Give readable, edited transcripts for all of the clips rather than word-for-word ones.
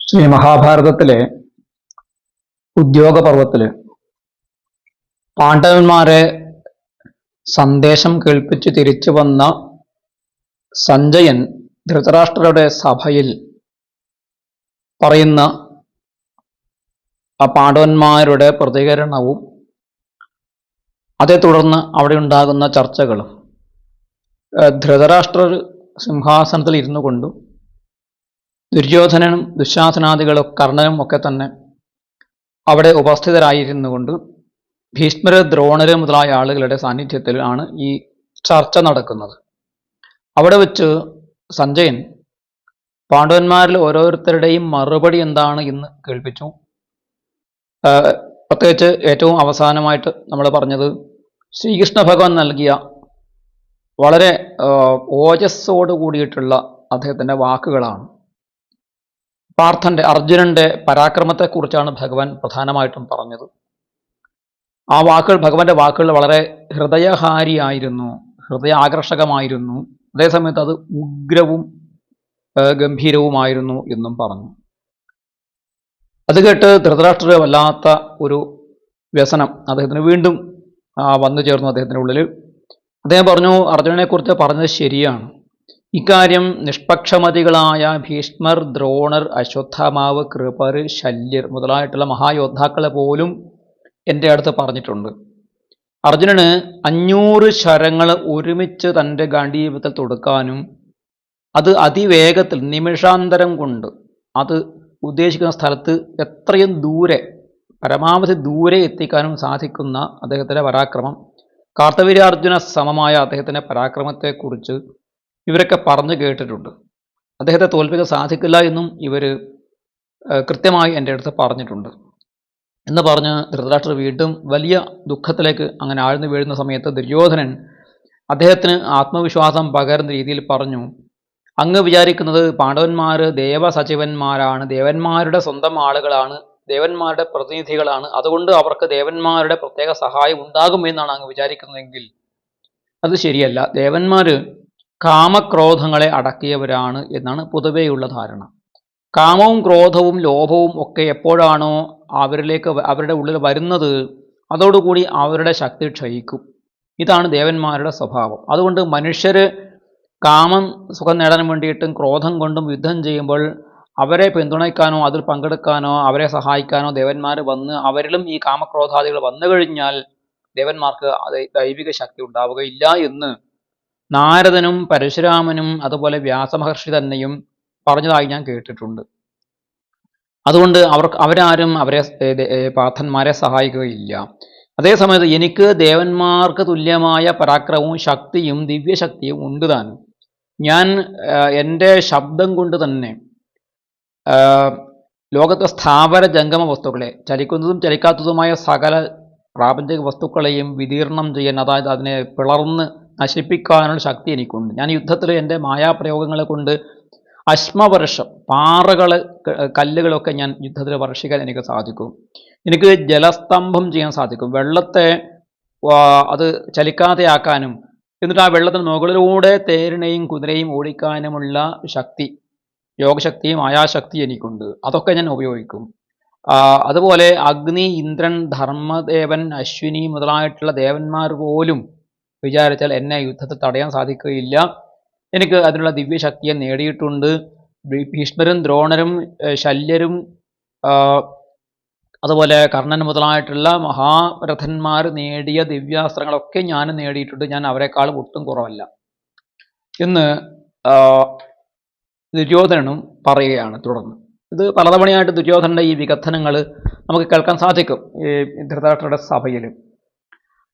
ശ്രീ മഹാഭാരതത്തിലെ ഉദ്യോഗപർവത്തില് പാണ്ഡവന്മാരെ സന്ദേശം കേൾപ്പിച്ച് തിരിച്ചു വന്ന സഞ്ജയൻ ധൃതരാഷ്ട്രരുടെ സഭയിൽ പറയുന്ന ആ പാണ്ഡവന്മാരുടെ പ്രതികരണവും അതേ തുടർന്ന് അവിടെ ഉണ്ടാകുന്ന ചർച്ചകളും ധൃതരാഷ്ട്രർ സിംഹാസനത്തിൽ ഇരുന്നു കൊണ്ടും ദുര്യോധനനും ദുശാസനാദികളും കർണനും ഒക്കെ തന്നെ അവിടെ ഉപസ്ഥിതരായിരുന്നു കൊണ്ട് ഭീഷ്മര് ദ്രോണര് മുതലായ ആളുകളുടെ സാന്നിധ്യത്തിലാണ് ഈ ചർച്ച നടക്കുന്നത്. അവിടെ വെച്ച് സഞ്ജയൻ പാണ്ഡവന്മാരിൽ ഓരോരുത്തരുടെയും മറുപടി എന്താണ് എന്ന് കേൾപ്പിച്ചു. പ്രത്യേകിച്ച് ഏറ്റവും അവസാനമായിട്ട് നമ്മൾ പറഞ്ഞത് ശ്രീകൃഷ്ണ ഭഗവാൻ നൽകിയ വളരെ ഓജസ്സോട് കൂടിയിട്ടുള്ള അദ്ദേഹത്തിൻ്റെ വാക്കുകളാണ്. അർജുനന്റെ പരാക്രമത്തെക്കുറിച്ചാണ് ഭഗവാൻ പ്രധാനമായിട്ടും പറഞ്ഞത്. ആ വാക്കുകൾ, ഭഗവാന്റെ വാക്കുകൾ വളരെ ഹൃദയഹാരിയായിരുന്നു, ഹൃദയാകർഷകമായിരുന്നു, അതേസമയത്ത് അത് ഉഗ്രവും ഗംഭീരവുമായിരുന്നു എന്നും പറഞ്ഞു. അത് കേട്ട് ധൃതരാഷ്ട്രർ വല്ലാത്ത ഒരു വ്യസനം അദ്ദേഹത്തിന് വീണ്ടും വന്നു ചേർന്നു അദ്ദേഹത്തിൻ്റെ ഉള്ളിൽ. അദ്ദേഹം പറഞ്ഞു, അർജുനനെക്കുറിച്ച് പറഞ്ഞത് ശരിയാണ്. ഇക്കാര്യം നിഷ്പക്ഷമതികളായ ഭീഷ്മർ, ദ്രോണർ, അശ്വത്ഥാമാവ്, കൃപർ, ശല്യർ മുതലായിട്ടുള്ള മഹായോദ്ധാക്കളെ പോലും എൻ്റെ അടുത്ത് പറഞ്ഞിട്ടുണ്ട്. അർജുനന് 500 ശരങ്ങൾ ഒരുമിച്ച് തൻ്റെ ഗാണ്ഡീവത്തിൽ തൊടുക്കാനും അത് അതിവേഗത്തിൽ നിമിഷാന്തരം കൊണ്ട് അത് ഉദ്ദേശിക്കുന്ന സ്ഥലത്ത് എത്രയും ദൂരെ, പരമാവധി ദൂരെ എത്തിക്കാനും സാധിക്കുന്ന അദ്ദേഹത്തിൻ്റെ പരാക്രമം, കാർത്തവീര്യാർജുന സമമായ അദ്ദേഹത്തിൻ്റെ പരാക്രമത്തെക്കുറിച്ച് ഇവരൊക്കെ പറഞ്ഞു കേട്ടിട്ടുണ്ട്. അദ്ദേഹത്തെ തോൽപ്പിക്കാൻ സാധിക്കില്ല എന്നും ഇവർ കൃത്യമായി എൻ്റെ അടുത്ത് പറഞ്ഞിട്ടുണ്ട് എന്ന് പറഞ്ഞ് ധൃതരാഷ്ട്രർ വീണ്ടും വലിയ ദുഃഖത്തിലേക്ക് അങ്ങനെ ആഴ്ന്നു വീഴുന്ന സമയത്ത് ദുര്യോധനൻ അദ്ദേഹത്തിന് ആത്മവിശ്വാസം പകരുന്ന രീതിയിൽ പറഞ്ഞു, അങ്ങ് വിചാരിക്കുന്നത് പാണ്ഡവന്മാർ ദേവസചിവന്മാരാണ്, ദേവന്മാരുടെ സ്വന്തം ആളുകളാണ്, ദേവന്മാരുടെ പ്രതിനിധികളാണ്, അതുകൊണ്ട് അവർക്ക് ദേവന്മാരുടെ പ്രത്യേക സഹായം ഉണ്ടാകുമെന്നാണ് അങ്ങ് വിചാരിക്കുന്നതെങ്കിൽ അത് ശരിയല്ല. ദേവന്മാർ കാമക്രോധങ്ങളെ അടക്കിയവരാണ് എന്നാണ് പൊതുവെയുള്ള ധാരണ. കാമവും ക്രോധവും ലോഭവും ഒക്കെ എപ്പോഴാണോ അവരുടെ ഉള്ളിൽ വരുന്നത്, അതോടുകൂടി അവരുടെ ശക്തി ക്ഷയിക്കും. ഇതാണ് ദേവന്മാരുടെ സ്വഭാവം. അതുകൊണ്ട് മനുഷ്യർ കാമം സുഖം നേടാൻ വേണ്ടിയിട്ടും ക്രോധം കൊണ്ടും യുദ്ധം ചെയ്യുമ്പോൾ അവരെ പിന്തുണയ്ക്കാനോ അതിൽ പങ്കെടുക്കാനോ അവരെ സഹായിക്കാനോ ദേവന്മാർ വന്ന് അവരിലും ഈ കാമക്രോധാദികൾ വന്നു കഴിഞ്ഞാൽ ദേവന്മാർക്ക് ദൈവിക ശക്തി ഉണ്ടാവുകയില്ല എന്ന് നാരദനും പരശുരാമനും അതുപോലെ വ്യാസമഹർഷി തന്നെയും പറഞ്ഞതായി ഞാൻ കേട്ടിട്ടുണ്ട്. അതുകൊണ്ട് അവരാരും പാർത്ഥന്മാരെ സഹായിക്കുകയില്ല. അതേസമയത്ത് എനിക്ക് ദേവന്മാർക്ക് തുല്യമായ പരാക്രമവും ശക്തിയും ദിവ്യശക്തിയും ഉണ്ട് താനും. ഞാൻ എൻ്റെ ശബ്ദം കൊണ്ട് തന്നെ ലോകത്തെ സ്ഥാവര ജംഗമ വസ്തുക്കളെ, ചലിക്കുന്നതും ചലിക്കാത്തതുമായ സകല പ്രാപഞ്ചിക വസ്തുക്കളെയും വിതീർണം ചെയ്യാൻ, അതായത് അതിനെ പിളർന്ന് നശിപ്പിക്കാനുള്ള ശക്തി എനിക്കുണ്ട്. ഞാൻ യുദ്ധത്തിൽ എൻ്റെ മായാപ്രയോഗങ്ങളെ കൊണ്ട് അശ്മവർഷം, കല്ലുകളൊക്കെ ഞാൻ യുദ്ധത്തിൽ വർഷിക്കാൻ എനിക്ക് സാധിക്കും. എനിക്ക് ജലസ്തംഭം ചെയ്യാൻ സാധിക്കും. വെള്ളത്തെ അത് ചലിക്കാതെയാക്കാനും എന്നിട്ട് ആ വെള്ളത്തിന് മുകളിലൂടെ തേരിനെയും കുതിരയും ഓടിക്കാനുമുള്ള ശക്തി, യോഗശക്തിയും മായാശക്തി എനിക്കുണ്ട്. അതൊക്കെ ഞാൻ ഉപയോഗിക്കും. അതുപോലെ അഗ്നി, ഇന്ദ്രൻ, ധർമ്മദേവൻ, അശ്വിനി മുതലായിട്ടുള്ള ദേവന്മാർ പോലും വിചാരിച്ചാൽ എന്നെ യുദ്ധത്തിൽ തടയാൻ സാധിക്കുകയില്ല. എനിക്ക് അതിനുള്ള ദിവ്യശക്തിയെ നേടിയിട്ടുണ്ട്. ഭീഷ്മരും ദ്രോണരും ശല്യരും അതുപോലെ കർണൻ മുതലായിട്ടുള്ള മഹാരഥന്മാർ നേടിയ ദിവ്യാസ്ത്രങ്ങളൊക്കെ ഞാൻ നേടിയിട്ടുണ്ട്. ഞാൻ അവരെക്കാളും ഒട്ടും കുറവല്ല എന്ന് ദുര്യോധനനും പറയുകയാണ്. തുടർന്ന് ഇത് പലതവണയായിട്ട് ദുര്യോധനന്റെ ഈ വികഥനങ്ങൾ നമുക്ക് കേൾക്കാൻ സാധിക്കും ഈ ധൃതരാഷ്ട്രരുടെ സഭയിൽ.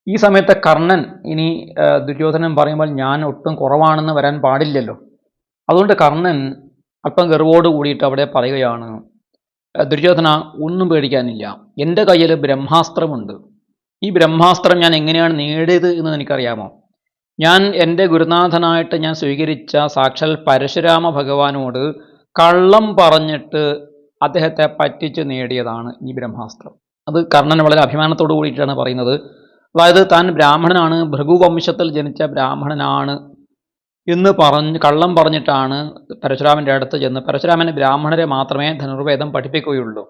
ഈ സമയത്ത് കർണൻ ഇനി ദുര്യോധനൻ പറയുമ്പോൾ ഞാൻ ഒട്ടും കുറവാണെന്ന് വരാൻ പാടില്ലല്ലോ. അതുകൊണ്ട് കർണൻ അല്പം ഗർവോട് കൂടിയിട്ട് അവിടെ പറയുകയാണ്, ദുര്യോധന, ഒന്നും പേടിക്കാനില്ല, എൻ്റെ കയ്യിൽ ബ്രഹ്മാസ്ത്രമുണ്ട്. ഈ ബ്രഹ്മാസ്ത്രം ഞാൻ എങ്ങനെയാണ് നേടിയത് എന്ന് എനിക്കറിയാമോ? ഞാൻ എൻ്റെ ഗുരുനാഥനായിട്ട് ഞാൻ സ്വീകരിച്ച സാക്ഷാൽ പരശുരാമ ഭഗവാനോട് കള്ളം പറഞ്ഞിട്ട് അദ്ദേഹത്തെ പറ്റിച്ച് നേടിയതാണ് ഈ ബ്രഹ്മാസ്ത്രം. അത് കർണൻ വളരെ അഭിമാനത്തോടു കൂടിയിട്ടാണ് പറയുന്നത്. അതായത് താൻ ബ്രാഹ്മണനാണ്, ഭൃഗുവംശത്തിൽ ജനിച്ച ബ്രാഹ്മണനാണ് എന്ന് കള്ളം പറഞ്ഞിട്ടാണ് പരശുരാമൻ്റെ അടുത്ത് ചെന്ന്, പരശുരാമൻ ബ്രാഹ്മണരെ മാത്രമേ ധനുർവേദം പഠിപ്പിക്കുകയുള്ളൂ.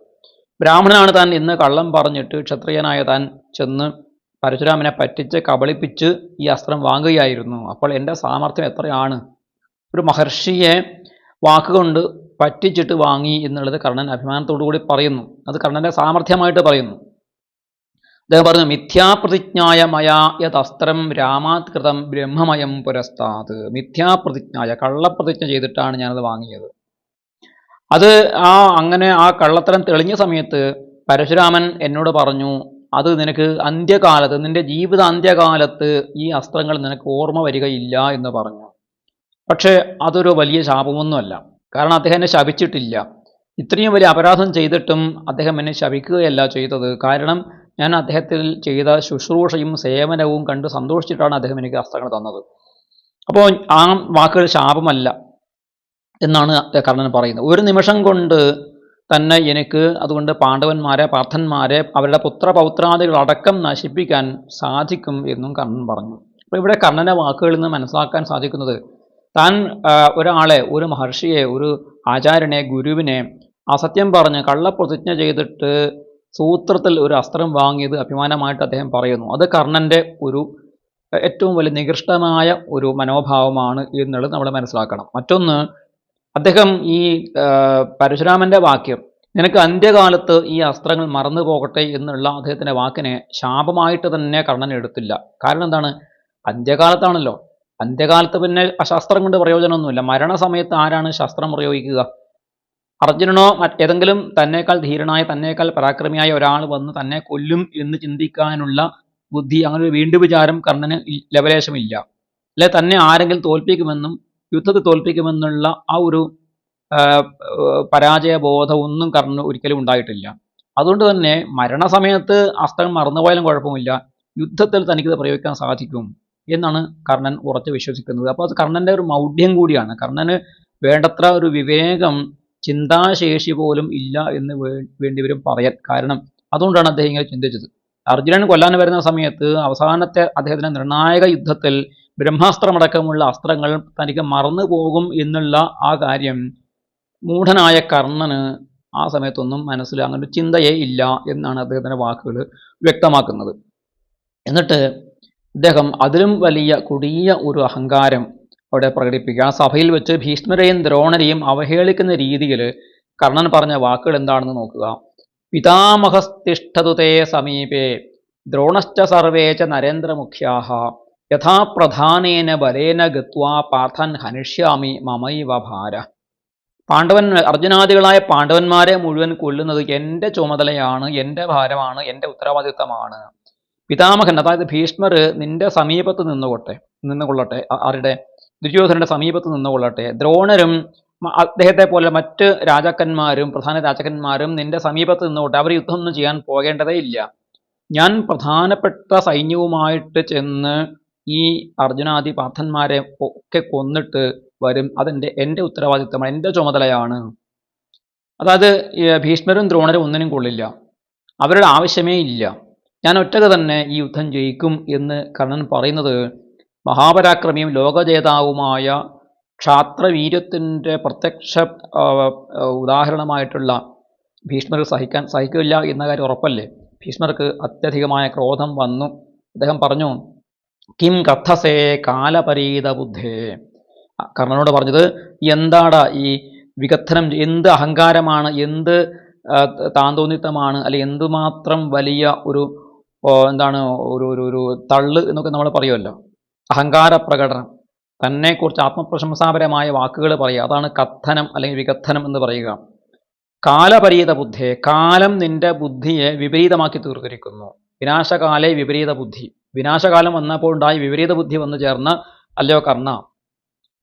ബ്രാഹ്മണനാണ് താൻ ഇന്ന് കള്ളം പറഞ്ഞിട്ട് ക്ഷത്രിയനായ താൻ ചെന്ന് പരശുരാമനെ പറ്റിച്ച് കബളിപ്പിച്ച് ഈ അസ്ത്രം വാങ്ങുകയായിരുന്നു. അപ്പോൾ എൻ്റെ സാമർഥ്യം എത്രയാണ്, ഒരു മഹർഷിയെ വാക്കുകൊണ്ട് പറ്റിച്ചിട്ട് വാങ്ങി എന്നുള്ളത് കർണൻ അഭിമാനത്തോടു കൂടി പറയുന്നു. അത് കർണൻ്റെ സാമർഥ്യമായിട്ട് പറയുന്നു. അദ്ദേഹം പറഞ്ഞു, മിഥ്യാപ്രതിജ്ഞായ മയാ യദസ്ത്രം രാമാത് കൃതം ബ്രഹ്മമയം പുരസ്താത്. മിഥ്യാപ്രതിജ്ഞായ, കള്ളപ്രതിജ്ഞ ചെയ്തിട്ടാണ് ഞാനത് വാങ്ങിയത്. അത് അങ്ങനെ ആ കള്ളത്തരം തെളിഞ്ഞ സമയത്ത് പരശുരാമൻ എന്നോട് പറഞ്ഞു, അത് നിനക്ക് അന്ത്യകാലത്ത്, നിന്റെ ജീവിത അന്ത്യകാലത്ത് ഈ അസ്ത്രങ്ങൾ നിനക്ക് ഓർമ്മ വരികയില്ല എന്ന് പറഞ്ഞു. പക്ഷേ അതൊരു വലിയ ശാപമൊന്നുമല്ല. കാരണം അദ്ദേഹം എന്നെ ശപിച്ചിട്ടില്ല. ഇത്രയും വലിയ അപരാധം ചെയ്തിട്ടും അദ്ദേഹം എന്നെ ശപിക്കുകയല്ല ചെയ്തത്. കാരണം ഞാൻ അദ്ദേഹത്തിൽ ചെയ്ത ശുശ്രൂഷയും സേവനവും കണ്ട് സന്തോഷിച്ചിട്ടാണ് അദ്ദേഹം എനിക്ക് അസ്ത്രങ്ങൾ തന്നത്. അപ്പോൾ ആ വാക്കുകൾ ശാപമല്ല എന്നാണ് കർണൻ പറയുന്നത്. ഒരു നിമിഷം കൊണ്ട് തന്നെ എനിക്ക് അതുകൊണ്ട് പാണ്ഡവന്മാരെ, പാർത്ഥന്മാരെ, അവരുടെ പുത്രപൗത്രാദികളടക്കം നശിപ്പിക്കാൻ സാധിക്കും എന്നും കർണൻ പറഞ്ഞു. അപ്പോൾ ഇവിടെ കർണൻ്റെ വാക്കുകളിൽ നിന്ന് മനസ്സിലാക്കാൻ സാധിക്കുന്നത്, താൻ ഒരാളെ, ഒരു മഹർഷിയെ, ഒരു ആചാര്യനെ, ഗുരുവിനെ അസത്യം പറഞ്ഞ് കള്ളപ്രതിജ്ഞ ചെയ്തിട്ട് സൂത്രത്തിൽ ഒരു അസ്ത്രം വാങ്ങിയത് അഭിമാനമായിട്ട് അദ്ദേഹം പറയുന്നു. അത് കർണൻ്റെ ഒരു ഏറ്റവും വലിയ നികൃഷ്ടമായ ഒരു മനോഭാവമാണ് എന്നുള്ളത് നമ്മൾ മനസ്സിലാക്കണം. മറ്റൊന്ന്, അദ്ദേഹം ഈ പരശുരാമൻ്റെ വാക്യം, നിനക്ക് അന്ത്യകാലത്ത് ഈ അസ്ത്രങ്ങൾ മറന്നു പോകട്ടെ എന്നുള്ള അദ്ദേഹത്തിൻ്റെ വാക്കിനെ ശാപമായിട്ട് തന്നെ കർണൻ എടുത്തില്ല. കാരണം എന്താണ്, അന്ത്യകാലത്താണല്ലോ. അന്ത്യകാലത്ത് പിന്നെ ശസ്ത്രം കൊണ്ട് പ്രയോജനമൊന്നുമില്ല. മരണസമയത്ത് ആരാണ് ശസ്ത്രം പ്രയോഗിക്കുക? അർജുനനോ മറ്റേതെങ്കിലും തന്നേക്കാൾ ധീരനായ, തന്നേക്കാൾ പരാക്രമിയായ ഒരാൾ വന്ന് തന്നെ കൊല്ലും എന്ന് ചിന്തിക്കാനുള്ള ബുദ്ധി, അങ്ങനെ ഒരു വീണ്ടും വിചാരം കർണന് ലവലേശമില്ല. അല്ലെ തന്നെ ആരെങ്കിലും തോൽപ്പിക്കുമെന്നും യുദ്ധത്തിൽ തോൽപ്പിക്കുമെന്നുള്ള ആ ഒരു പരാജയബോധം ഒന്നും കർണന് ഒരിക്കലും ഉണ്ടായിട്ടില്ല. അതുകൊണ്ട് തന്നെ മരണസമയത്ത് അസ്ത്രം മറന്നുപോയാലും കുഴപ്പമില്ല, യുദ്ധത്തിൽ തനിക്കിത് പ്രയോഗിക്കാൻ സാധിക്കും എന്നാണ് കർണൻ ഉറച്ചു വിശ്വസിക്കുന്നത്. അപ്പോൾ അത് കർണൻ്റെ ഒരു മൗഢ്യം കൂടിയാണ്. കർണന് വേണ്ടത്ര ഒരു വിവേകം, ചിന്താശേഷി പോലും ഇല്ല എന്ന് വേണ്ടിവരും പറയാൻ. കാരണം അതുകൊണ്ടാണ് അദ്ദേഹം ഇങ്ങനെ ചിന്തിച്ചത്. അർജുനൻ കൊല്ലാൻ വരുന്ന സമയത്ത് അവസാനത്തെ അദ്ദേഹത്തിൻ്റെ നിർണായക യുദ്ധത്തിൽ ബ്രഹ്മാസ്ത്രമടക്കമുള്ള അസ്ത്രങ്ങൾ തനിക്ക് മറന്നു പോകും എന്നുള്ള ആ കാര്യം മൂഢനായ കർണന് ആ സമയത്തൊന്നും മനസ്സിൽ അങ്ങനെ ഒരു ചിന്തയേ ഇല്ല എന്നാണ് അദ്ദേഹത്തിൻ്റെ വാക്കുകൾ വ്യക്തമാക്കുന്നത്. എന്നിട്ട് അദ്ദേഹം അതിലും വലിയ കൊടിയ ഒരു അഹങ്കാരം അവിടെ പ്രകടിപ്പിക്കുക. ആ സഭയിൽ വെച്ച് ഭീഷ്മരെയും ദ്രോണരെയും അവഹേളിക്കുന്ന രീതിയിൽ കർണൻ പറഞ്ഞ വാക്കുകൾ എന്താണെന്ന് നോക്കുക. പിതാമഹസ്തിഷ്ഠതു തേ സമീപേ ദ്രോണശ്ച സർവേ ച നരേന്ദ്രമുഖ്യാഃ യഥാ പ്രധാനേന ബലേന ഗത്വാ പാർത്ഥൻ ഹനിഷ്യാമി മമൈവ ഭാര. അർജുനാദികളായ പാണ്ഡവന്മാരെ മുഴുവൻ കൊല്ലുന്നത് എൻ്റെ ചുമതലയാണ്, എൻ്റെ ഭാരമാണ്, എൻ്റെ ഉത്തരവാദിത്തമാണ്. പിതാമഹൻ, അതായത് ഭീഷ്മർ നിന്റെ സമീപത്ത് നിന്നുകൊള്ളട്ടെ. ആരുടെ? ദുര്യോധനന്റെ സമീപത്ത് നിന്നുകൊള്ളട്ടെ. ദ്രോണരും അദ്ദേഹത്തെ പോലെ മറ്റ് രാജാക്കന്മാരും, പ്രധാന രാജാക്കന്മാരും നിന്റെ സമീപത്ത് നിന്നുകൊള്ളട്ടെ. അവർ യുദ്ധമൊന്നും ചെയ്യാൻ പോകേണ്ടതേ ഇല്ല. ഞാൻ പ്രധാനപ്പെട്ട സൈന്യവുമായിട്ട് ചെന്ന് ഈ അർജുനാദി പാർത്ഥന്മാരെ ഒക്കെ കൊന്നിട്ട് വരും. എൻ്റെ ഉത്തരവാദിത്തമാണ്, എൻ്റെ ചുമതലയാണ്. അതായത് ഭീഷ്മരും ദ്രോണരും ഒന്നിനും കൊള്ളില്ല, അവരുടെ ആവശ്യമേ ഇല്ല. ഞാൻ ഒറ്റക്ക് തന്നെ ഈ യുദ്ധം ജയിക്കും എന്ന് കർണൻ പറയുന്നത് മഹാപരാക്രമിയും ലോകജേതാവുമായ ക്ഷാത്രവീര്യത്തിൻ്റെ പ്രത്യക്ഷ ഉദാഹരണമായിട്ടുള്ള ഭീഷ്മർ സഹിക്കില്ല എന്ന കാര്യം ഉറപ്പല്ലേ. ഭീഷ്മർക്ക് അത്യധികമായ ക്രോധം വന്നു. അദ്ദേഹം പറഞ്ഞു, കിം കഥസേ കാലപരീത ബുദ്ധേ. കർണനോട് പറഞ്ഞത്, എന്താടാ ഈ വികഥനം, എന്ത് അഹങ്കാരമാണ്, എന്ത് താന്തോന്നിത്തമാണ്, അല്ലെ എന്തുമാത്രം വലിയ ഒരു എന്താണ് ഒരു ഒരു തള്ള് എന്നൊക്കെ നമ്മൾ പറയുമല്ലോ, അഹങ്കാര പ്രകടനം, തന്നെക്കുറിച്ച് ആത്മപ്രശംസാപരമായ വാക്കുകൾ പറയുക, അതാണ് കഥനം അല്ലെങ്കിൽ വികഥനം എന്ന് പറയുക. കാലപരീത ബുദ്ധേ, കാലം നിന്റെ ബുദ്ധിയെ വിപരീതമാക്കി തീർത്തിരിക്കുന്നു. വിനാശകാലേ വിപരീത ബുദ്ധി. വിനാശകാലം വന്നപ്പോൾ ഉണ്ടായി വിപരീത ബുദ്ധി വന്നു ചേർന്ന അല്ലയോ കർണ.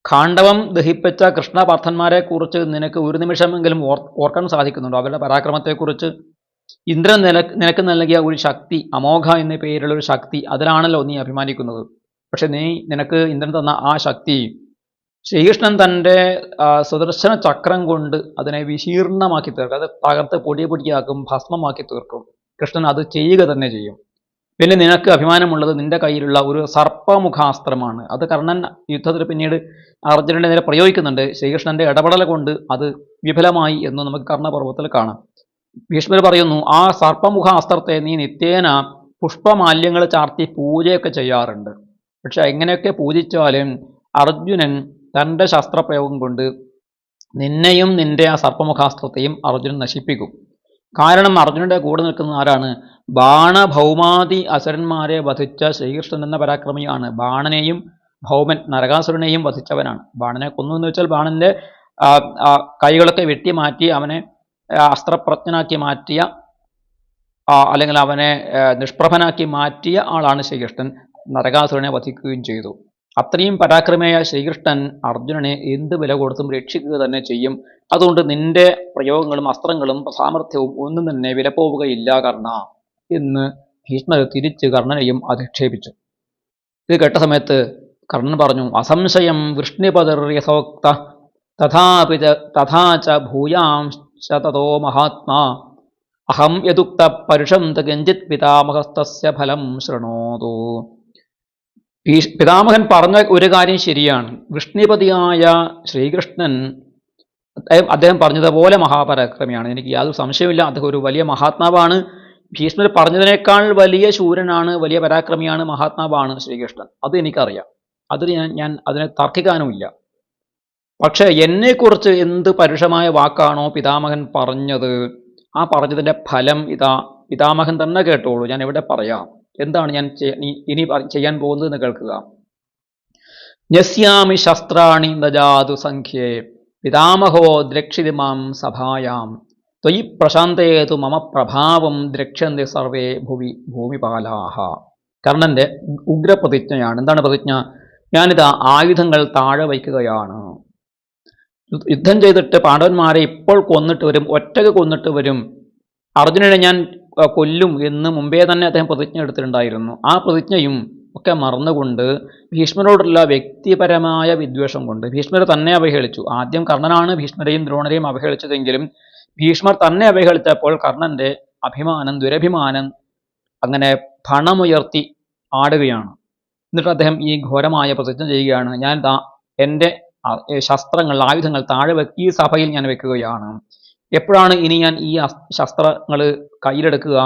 ഖാണ്ഡവം ദഹിപ്പിച്ച കൃഷ്ണപാർത്ഥന്മാരെ കുറിച്ച് നിനക്ക് ഒരു നിമിഷമെങ്കിലും ഓർക്കാൻ സാധിക്കുന്നുണ്ടോ? അവരുടെ പരാക്രമത്തെക്കുറിച്ച്. ഇന്ദ്രൻ നിനക്ക് നൽകിയ ഒരു ശക്തി, അമോഘ എന്ന പേരുള്ള ഒരു ശക്തി, അതിലാണല്ലോ നീ അഭിമാനിക്കുന്നത്. പക്ഷെ നിനക്ക് ഇന്ദ്രൻ തന്ന ആ ശക്തി ശ്രീകൃഷ്ണൻ തൻ്റെ സുദർശന ചക്രം കൊണ്ട് അതിനെ വിശീർണമാക്കി തീർക്കും, അത് തകർത്ത് പൊടിയാക്കും, ഭസ്മമാക്കി തീർക്കും. കൃഷ്ണൻ അത് ചെയ്യുക തന്നെ ചെയ്യും. പിന്നെ നിനക്ക് അഭിമാനമുള്ളത് നിന്റെ കയ്യിലുള്ള ഒരു സർപ്പമുഖാസ്ത്രമാണ്. അത് കർണൻ യുദ്ധത്തിൽ പിന്നീട് അർജുനന്റെ നേരെ പ്രയോഗിക്കുന്നുണ്ട്. ശ്രീകൃഷ്ണന്റെ ഇടപെടൽ കൊണ്ട് അത് വിഫലമായി എന്ന് നമുക്ക് കർണപർവ്വത്തിൽ കാണാം. ഭീഷ്മർ പറയുന്നു, ആ സർപ്പമുഖാസ്ത്രത്തെ നീ നിത്യേന പുഷ്പമാല്യങ്ങൾ ചാർത്തി പൂജയൊക്കെ ചെയ്യാറുണ്ട്. പക്ഷെ എങ്ങനെയൊക്കെ പൂജിച്ചാലും അർജുനൻ തൻ്റെ ശസ്ത്രപ്രയോഗം കൊണ്ട് നിന്നെയും നിന്റെ ആ സർപ്പമുഖാസ്ത്രത്തെയും അർജുനൻ നശിപ്പിക്കും. കാരണം അർജുനന്റെ കൂടെ നിൽക്കുന്ന ആരാണ്? ബാണഭൗമാദി അസുരന്മാരെ വധിച്ച ശ്രീകൃഷ്ണൻ എന്ന പരാക്രമിയാണ്. ബാണനെയും ഭൗമൻ നരകാസുരനെയും വധിച്ചവനാണ്. ബാണനെ കൊന്നു എന്ന് വെച്ചാൽ ബാണന്റെ കൈകളൊക്കെ വെട്ടിമാറ്റി അവനെ അസ്ത്രപ്രജ്ഞനാക്കി മാറ്റിയ അല്ലെങ്കിൽ അവനെ നിഷ്പ്രഭനാക്കി മാറ്റിയ ആളാണ് ശ്രീകൃഷ്ണൻ. നരകാസുരനെ വധിക്കുകയും ചെയ്തു. അത്രയും പരാക്രമയായ ശ്രീകൃഷ്ണൻ അർജുനനെ എന്ത് വില കൊടുത്തും രക്ഷിക്കുക തന്നെ ചെയ്യും. അതുകൊണ്ട് നിന്റെ പ്രയോഗങ്ങളും അസ്ത്രങ്ങളും സാമർഥ്യവും ഒന്നും തന്നെ വിലപ്പോവുകയില്ല കർണ എന്ന് ഭീഷ്മർ തിരിച്ച് കർണനെയും അധിക്ഷേപിച്ചു. ഇത് കേട്ട സമയത്ത് കർണൻ പറഞ്ഞു, അസംശയം വൃഷ്ണിപതിർയഥോക്ത തഥാച ഭൂയാംശ തതോ മഹാത്മാ അഹം യദുക്ത പരുഷം കിഞ്ചിത് പിതാമഹസ്തസ്യ ഫലം ശൃണോതു. പിതാമഹൻ പറഞ്ഞ ഒരു കാര്യം ശരിയാണ്. വൃഷ്ണിപതിയായ ശ്രീകൃഷ്ണൻ അദ്ദേഹം പറഞ്ഞതുപോലെ മഹാപരാക്രമിയാണ്. എനിക്ക് യാതൊരു സംശയമില്ല. അദ്ദേഹം ഒരു വലിയ മഹാത്മാവാണ്. ഭീഷ്മർ പറഞ്ഞതിനേക്കാൾ വലിയ ശൂരനാണ്, വലിയ പരാക്രമിയാണ്, മഹാത്മാവാണ് ശ്രീകൃഷ്ണൻ. അത് എനിക്കറിയാം. അതിന് ഞാൻ അതിനെ തർക്കിക്കാനുമില്ല. പക്ഷെ എന്നെക്കുറിച്ച് എന്ത് പരുഷമായ വാക്കാണോ പിതാമഹൻ പറഞ്ഞത്, ആ പറഞ്ഞതിൻ്റെ ഫലം ഇതാ പിതാമഹൻ തന്നെ കേട്ടോളൂ. ഞാൻ എവിടെ പറയാം. എന്താണ് ഞാൻ ഇനി ചെയ്യാൻ പോകുന്നത് എന്ന് കേൾക്കുക. ന്യസ്യാമി ശസ്ത്രാണി നജാതു സംഖ്യേ പിതാമഹോ ദ്രക്ഷിതി മാം സഭായാം ത്വയി പ്രശാന്തേതു മമ പ്രഭാവം ദ്രക്ഷന്തി സർവേ ഭൂമിപാലാഹ. കർണന്റെ ഉഗ്രപ്രതിജ്ഞയാണ്. എന്താണ് പ്രതിജ്ഞ? ഞാനിതാ ആയുധങ്ങൾ താഴെ വയ്ക്കുകയാണ്. യുദ്ധം ചെയ്തിട്ട് പാണ്ഡവന്മാരെ ഇപ്പോൾ കൊന്നിട്ട് വരും, ഒറ്റക്ക് കൊന്നിട്ട് വരും, അർജുനനെ ഞാൻ കൊല്ലും എന്ന് മുമ്പേ തന്നെ അദ്ദേഹം പ്രതിജ്ഞ എടുത്തിട്ടുണ്ടായിരുന്നു. ആ പ്രതിജ്ഞയും ഒക്കെ മറന്നുകൊണ്ട് ഭീഷ്മരോടുള്ള വ്യക്തിപരമായ വിദ്വേഷം കൊണ്ട് ഭീഷ്മർ തന്നെ അവഹേളിച്ചു. ആദ്യം കർണനാണ് ഭീഷ്മരെയും ദ്രോണരെയും അവഹേളിച്ചതെങ്കിലും ഭീഷ്മർ തന്നെ അവഹേളിച്ചപ്പോൾ കർണന്റെ അഭിമാനം, ദുരഭിമാനം അങ്ങനെ പണമുയർത്തി ആടുകയാണ്. എന്നിട്ട് അദ്ദേഹം ഈ ഘോരമായ പ്രതിജ്ഞ ചെയ്യുകയാണ്, ഞാൻ എൻ്റെ ശസ്ത്രങ്ങൾ, ആയുധങ്ങൾ താഴെ ഈ സഭയിൽ ഞാൻ വെക്കുകയാണ്. എപ്പോഴാണ് ഇനി ഞാൻ ഈ ശസ്ത്രങ്ങൾ കയ്യിലെടുക്കുക?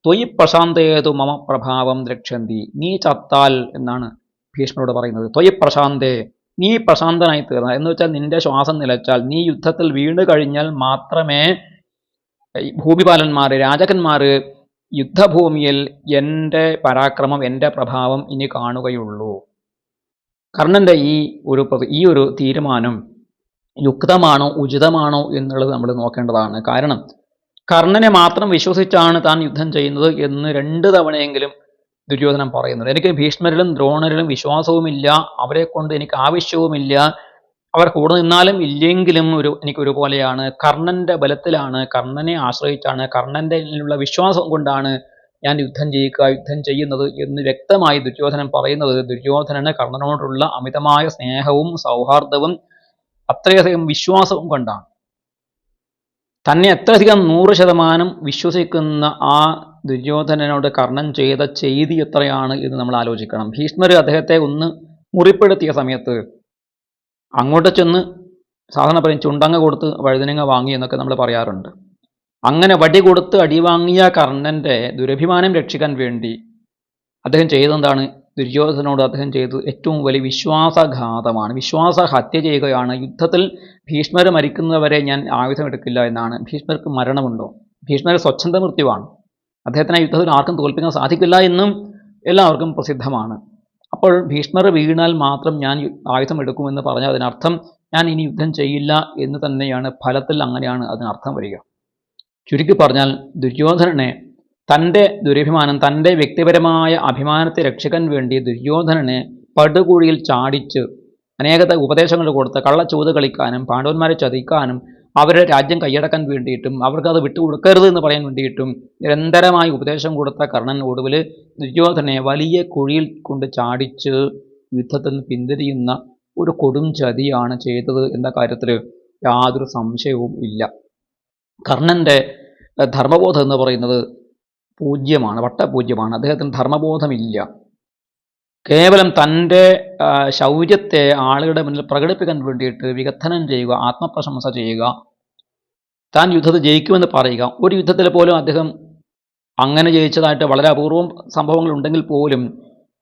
ത്വയി പ്രശാന്തേതു മമ പ്രഭാവം ദ്രക്ഷന്തി. നീ ചത്താൽ എന്നാണ് ഭീഷ്മരോട് പറയുന്നത്. ത്വയി പ്രശാന്തേ, നീ പ്രശാന്തനായി തീർന്നാൽ എന്ന് വെച്ചാൽ നിന്റെ ശ്വാസം നിലച്ചാൽ, നീ യുദ്ധത്തിൽ വീണ് കഴിഞ്ഞാൽ മാത്രമേ ഭൂമിപാലന്മാർ, രാജാക്കന്മാർ യുദ്ധഭൂമിയിൽ എൻ്റെ പരാക്രമം, എൻ്റെ പ്രഭാവം ഇനി കാണുകയുള്ളൂ. കർണന്റെ ഈ ഒരു തീരുമാനം യുക്തമാണോ ഉചിതമാണോ എന്നുള്ളത് നമ്മൾ നോക്കേണ്ടതാണ്. കാരണം കർണനെ മാത്രം വിശ്വസിച്ചാണ് താൻ യുദ്ധം ചെയ്യുന്നത് എന്ന് 2 തവണയെങ്കിലും ദുര്യോധനൻ പറയുന്നത്. എനിക്ക് ഭീഷ്മരിലും ദ്രോണരിലും വിശ്വാസവുമില്ല, അവരെ കൊണ്ട് എനിക്ക് ആവശ്യവുമില്ല, അവർ കൂടെ നിന്നാലും ഇല്ലെങ്കിലും എനിക്കൊരുപോലെയാണ്. കർണന്റെ ബലത്തിലാണ്, കർണനെ ആശ്രയിച്ചാണ്, കർണന്റെ വിശ്വാസം കൊണ്ടാണ് ഞാൻ യുദ്ധം ചെയ്യുന്നത് എന്ന് വ്യക്തമായി ദുര്യോധനൻ പറയുന്നത് ദുര്യോധനന് കർണനോടുള്ള അമിതമായ സ്നേഹവും സൗഹാർദ്ദവും അത്രയധികം വിശ്വാസവും കൊണ്ടാണ്. തന്നെ അത്രയധികം 100% വിശ്വസിക്കുന്ന ആ ദുര്യോധനനോട് കർണൻ ചെയ്ത ചെയ്തി എത്രയാണ് എന്ന് നമ്മൾ ആലോചിക്കണം. ഭീഷ്മർ അദ്ദേഹത്തെ ഒന്ന് മുറിപ്പെടുത്തിയ സമയത്ത് അങ്ങോട്ട് ചെന്ന് സാധാരണ പറയും ചുണ്ടങ്ങ കൊടുത്ത് വഴുതനങ്ങ വാങ്ങി എന്നൊക്കെ നമ്മൾ പറയാറുണ്ട്. അങ്ങനെ വടി കൊടുത്ത് അടിവാങ്ങിയ കർണന്റെ ദുരഭിമാനം രക്ഷിക്കാൻ വേണ്ടി അദ്ദേഹം ചെയ്തെന്താണ്? ദുര്യോധനോട് അദ്ദേഹം ചെയ്തത് ഏറ്റവും വലിയ വിശ്വാസഘാതമാണ്, വിശ്വാസഹത്യ ചെയ്യുകയാണ്. യുദ്ധത്തിൽ ഭീഷ്മർ മരിക്കുന്നവരെ ഞാൻ ആയുധം എടുക്കില്ല എന്നാണ്. ഭീഷ്മർക്ക് മരണമുണ്ടോ? ഭീഷ്മർ സ്വച്ഛന്ത മൃത്യുവാണ്. അദ്ദേഹത്തിന് യുദ്ധത്തിൽ ആർക്കും തോൽപ്പിക്കാൻ സാധിക്കില്ല എന്നും എല്ലാവർക്കും പ്രസിദ്ധമാണ്. അപ്പോൾ ഭീഷ്മർ വീണാൽ മാത്രം ഞാൻ ആയുധം എടുക്കുമെന്ന് പറഞ്ഞാൽ അതിനർത്ഥം ഞാൻ ഇനി യുദ്ധം ചെയ്യില്ല എന്ന് തന്നെയാണ്. ഫലത്തിൽ അങ്ങനെയാണ് അതിനർത്ഥം വരിക. ചുരുക്കി പറഞ്ഞാൽ ദുര്യോധനനെ തൻ്റെ ദുരഭിമാനം, തൻ്റെ വ്യക്തിപരമായ അഭിമാനത്തെ രക്ഷിക്കാൻ വേണ്ടി ദുര്യോധനനെ പടുകുഴിയിൽ ചാടിച്ച് അനേകത്തെ ഉപദേശങ്ങൾ കൊടുത്ത് കള്ളച്ചൂത് കളിക്കാനും പാണ്ഡവന്മാരെ ചതിക്കാനും അവരുടെ രാജ്യം കൈയടക്കാൻ വേണ്ടിയിട്ടും അവർക്കത് വിട്ടുകൊടുക്കരുത് എന്ന് പറയാൻ വേണ്ടിയിട്ടും നിരന്തരമായി ഉപദേശം കൊടുത്ത കർണൻ ഒടുവിൽ ദുര്യോധനെ വലിയ കുഴിയിൽ കൊണ്ട് ചാടിച്ച് യുദ്ധത്തിൽ നിന്ന് പിന്തിരിയുന്ന ഒരു കൊടും ചതിയാണ് ചെയ്തത് എന്ന കാര്യത്തിൽ യാതൊരു സംശയവും ഇല്ല. കർണൻ്റെ ധർമ്മബോധം എന്ന് പറയുന്നത് പൂജ്യമാണ്, വട്ടപൂജ്യമാണ്. അദ്ദേഹത്തിന് ധർമ്മബോധമില്ല. കേവലം തൻ്റെ ശൗര്യത്തെ ആളുകളുടെ മുന്നിൽ പ്രകടിപ്പിക്കാൻ വേണ്ടിയിട്ട് വികഥനം ചെയ്യുക, ആത്മപ്രശംസ ചെയ്യുക, താൻ യുദ്ധത്തിൽ ജയിക്കുമെന്ന് പറയുക. ഒരു യുദ്ധത്തിൽ പോലും അദ്ദേഹം അങ്ങനെ ജയിച്ചതായിട്ട് വളരെ അപൂർവം സംഭവങ്ങൾ ഉണ്ടെങ്കിൽ പോലും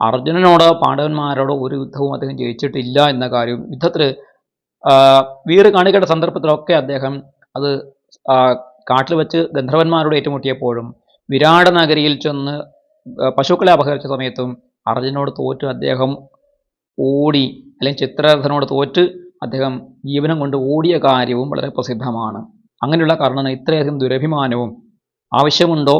അർജുനനോടോ പാണ്ഡവന്മാരോടോ ഒരു യുദ്ധവും അദ്ദേഹം ജയിച്ചിട്ടില്ല എന്ന കാര്യം, യുദ്ധത്തിൽ വീറ് കാണിക്കേണ്ട സന്ദർഭത്തിലൊക്കെ അദ്ദേഹം അത് കാട്ടിൽ വെച്ച് ഗന്ധർവന്മാരോട് ഏറ്റുമുട്ടിയപ്പോഴും വിരാട നഗരിയിൽ ചെന്ന് പശുക്കളെ അപഹരിച്ച സമയത്തും അർജുനോട് തോറ്റ് അദ്ദേഹം ഓടി, അല്ലെങ്കിൽ ചിത്രരഥനോട് തോറ്റ് അദ്ദേഹം ജീവനം കൊണ്ട് ഓടിയ കാര്യവും വളരെ പ്രസിദ്ധമാണ്. അങ്ങനെയുള്ള കർണന് ഇത്രയധികം ദുരഭിമാനവും ആവശ്യമുണ്ടോ?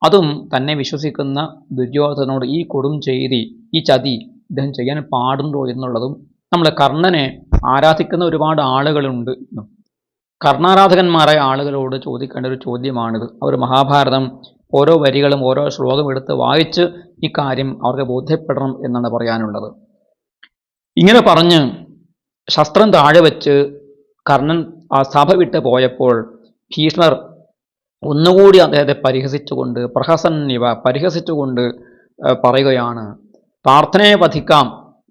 അതും തന്നെ വിശ്വസിക്കുന്ന ദുര്യോധനോട് ഈ കൊടും ചെയ്തി, ഈ ചതി ഇദ്ദേഹം ചെയ്യാൻ പാടുണ്ടോ എന്നുള്ളതും, നമ്മൾ കർണനെ ആരാധിക്കുന്ന ഒരുപാട് ആളുകളുണ്ട്. കർണാരാധകന്മാരായ ആളുകളോട് ചോദിക്കേണ്ട ഒരു ചോദ്യമാണിത്. അവർ മഹാഭാരതം ഓരോ വരികളും ഓരോ ശ്ലോകം എടുത്ത് വായിച്ച് ഈ കാര്യം അവർക്ക് ബോധ്യപ്പെടണം എന്നാണ് പറയാനുള്ളത്. ഇങ്ങനെ പറഞ്ഞ് ശസ്ത്രം താഴെ വെച്ച് കർണൻ ആ സഭ വിട്ട് പോയപ്പോൾ ഭീഷ്മർ ഒന്നുകൂടി അദ്ദേഹത്തെ പരിഹസിച്ചുകൊണ്ട്, പരിഹസിച്ചുകൊണ്ട് പറയുകയാണ്,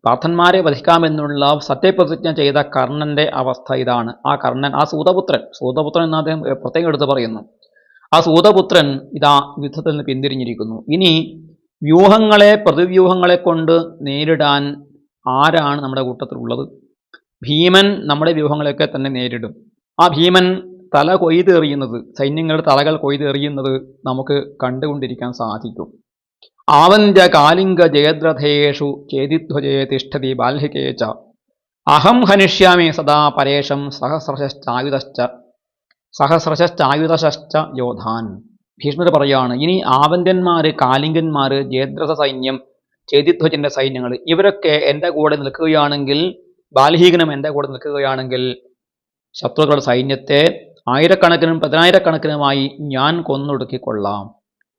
പാർത്ഥന്മാരെ വധിക്കാം എന്നുള്ള സത്യപ്രതിജ്ഞ ചെയ്ത കർണന്റെ അവസ്ഥ ഇതാണ്. ആ കർണൻ, ആ സൂതപുത്രൻ എന്ന് അദ്ദേഹം പ്രത്യേകം എടുത്ത് പറയുന്നു. ആ സൂതപുത്രൻ ഇതാ യുദ്ധത്തിൽ നിന്ന് പിന്തിരിഞ്ഞിരിക്കുന്നു. ഇനി പ്രതിവ്യൂഹങ്ങളെ കൊണ്ട് നേരിടാൻ ആരാണ് നമ്മുടെ കൂട്ടത്തിലുള്ളത്? ഭീമൻ നമ്മുടെ വ്യൂഹങ്ങളെയൊക്കെ തന്നെ നേരിടും. ആ ഭീമൻ തല കൊയ്തെറിയുന്നത്, സൈന്യങ്ങളുടെ തലകൾ കൊയ്തെറിയുന്നത് നമുക്ക് കണ്ടുകൊണ്ടിരിക്കാൻ സാധിക്കും. ആവന്ത്യ കാലിംഗ ജയദ്രഥേഷു ചേതിധ്വജേ തിഷ്ഠതി ബാൽഹികേച്ച അഹം ഹനിഷ്യാമി സദാ പരേഷം സഹസ്രശ്ചായുധശ്ച യോധാൻ. ഭീഷ്മർ പറയാണ്, ഇനി ആവന്ത്യന്മാര്, കാലിംഗന്മാര്, ജയദ്രഥ സൈന്യം, ചേതിധ്വജന്റെ സൈന്യങ്ങൾ, ഇവരൊക്കെ എൻ്റെ കൂടെ നിൽക്കുകയാണെങ്കിൽ, ബാൽഹീകനും എൻ്റെ കൂടെ നിൽക്കുകയാണെങ്കിൽ ശത്രുക്കളുടെ സൈന്യത്തെ ആയിരക്കണക്കിനും പതിനായിരക്കണക്കിനുമായി ഞാൻ കൊന്നൊടുക്കിക്കൊള്ളാം.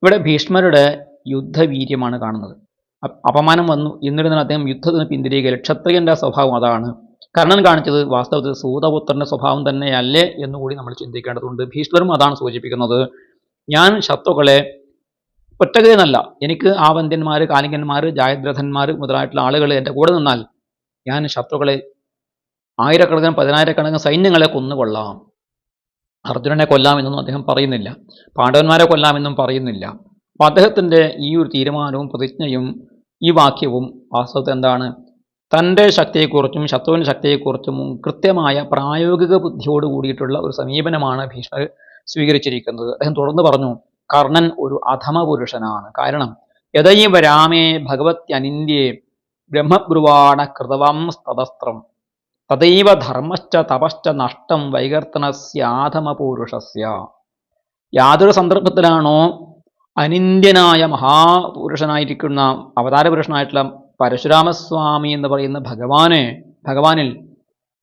ഇവിടെ ഭീഷ്മരുടെ യുദ്ധവീര്യമാണ് കാണുന്നത്. അപമാനം വന്നു എന്നിരുന്നാൽ അദ്ദേഹം യുദ്ധത്തിന് പിന്തിരിയുകയില്ല. ക്ഷത്രിയന്റെ സ്വഭാവം അതാണ്. കർണൻ കാണിച്ചത് വാസ്തവത്തിൽ സൂതപുത്രന്റെ സ്വഭാവം തന്നെയല്ലേ എന്നുകൂടി നമ്മൾ ചിന്തിക്കേണ്ടതുണ്ട്. ഭീഷ്മരും അതാണ് സൂചിപ്പിക്കുന്നത്. ഞാൻ ശത്രുക്കളെ ഒറ്റകയെന്നല്ല, എനിക്ക് ആവന്ത്യന്മാർ, കാലിംഗന്മാർ, ജയദ്രഥന്മാർ മുതലായിട്ടുള്ള ആളുകൾ എൻ്റെ കൂടെ നിന്നാൽ ഞാൻ ശത്രുക്കളെ ആയിരക്കണക്കിന് പതിനായിരക്കണക്കിന് സൈന്യങ്ങളെ കൊന്നുകൊള്ളാം. അർജുനനെ കൊല്ലാമെന്നൊന്നും അദ്ദേഹം പറയുന്നില്ല, പാണ്ഡവന്മാരെ കൊല്ലാമെന്നും പറയുന്നില്ല. അപ്പോൾ അദ്ദേഹത്തിൻ്റെ ഈ ഒരു തീരുമാനവും പ്രതിജ്ഞയും ഈ വാക്യവും വാസ്തവത്തിൽ എന്താണ്? തൻ്റെ ശക്തിയെക്കുറിച്ചും ശത്രുവിൻ്റെ ശക്തിയെക്കുറിച്ചും കൃത്യമായ പ്രായോഗിക ബുദ്ധിയോട് കൂടിയിട്ടുള്ള ഒരു സമീപനമാണ് ഭീഷ്മർ സ്വീകരിച്ചിരിക്കുന്നത്. അദ്ദേഹം തുടർന്ന് പറഞ്ഞു, കർണൻ ഒരു അധമ പുരുഷനാണ്. കാരണം യഥൈവ രാമേ ഭഗവത്യനിന്ദ്യേ ബ്രഹ്മബ്രുവാണ കൃതവം സ്തതസ്ത്രം തദൈവ ധർമ്മശ്ച തപശ്ച നഷ്ടം വൈകർത്തനസ്യാധമ പുരുഷസ്യ. യാതൊരു സന്ദർഭത്തിലാണോ അനിന്ദ്യനായ മഹാപുരുഷനായിരിക്കുന്ന അവതാര പുരുഷനായിട്ടുള്ള പരശുരാമസ്വാമി എന്ന് പറയുന്ന ഭഗവാനിൽ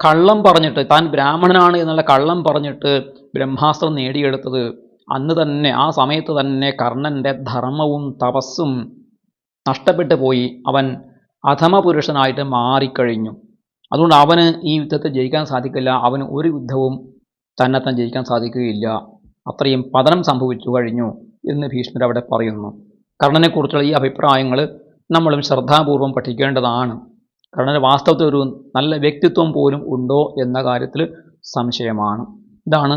കള്ളം പറഞ്ഞിട്ട്, താൻ ബ്രാഹ്മണനാണ് എന്നുള്ള കള്ളം പറഞ്ഞിട്ട് ബ്രഹ്മാസ്ത്രം നേടിയെടുത്തത്, അന്ന് തന്നെ ആ സമയത്ത് തന്നെ കർണൻ്റെ ധർമ്മവും തപസ്സും നഷ്ടപ്പെട്ടു പോയി. അവൻ അധമ പുരുഷനായിട്ട് മാറിക്കഴിഞ്ഞു. അതുകൊണ്ട് അവന് ഈ യുദ്ധത്തെ ജയിക്കാൻ സാധിക്കില്ല. അവന് ഒരു യുദ്ധവും തന്നെത്താൻ ജയിക്കാൻ സാധിക്കുകയില്ല. അത്രയും പതനം സംഭവിച്ചു കഴിഞ്ഞു എന്ന് ഭീഷ്മർ അവിടെ പറയുന്നു. കർണനെക്കുറിച്ചുള്ള ഈ അഭിപ്രായങ്ങൾ നമ്മളും ശ്രദ്ധാപൂർവം പഠിക്കേണ്ടതാണ്. കർണന് വാസ്തവത്തിൽ ഒരു നല്ല വ്യക്തിത്വം പോലും ഉണ്ടോ എന്ന കാര്യത്തിൽ സംശയമാണ്. ഇതാണ്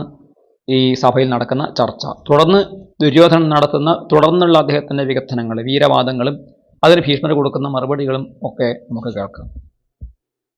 ഈ സഭയിൽ നടക്കുന്ന ചർച്ച. തുടർന്ന് ദുര്യോധനൻ നടത്തുന്ന തുടർന്നുള്ള അദ്ദേഹത്തിൻ്റെ വികഥനങ്ങൾ, വീരവാദങ്ങളും അതിന് ഭീഷ്മർ കൊടുക്കുന്ന മറുപടികളും ഒക്കെ നമുക്ക് കേൾക്കാം.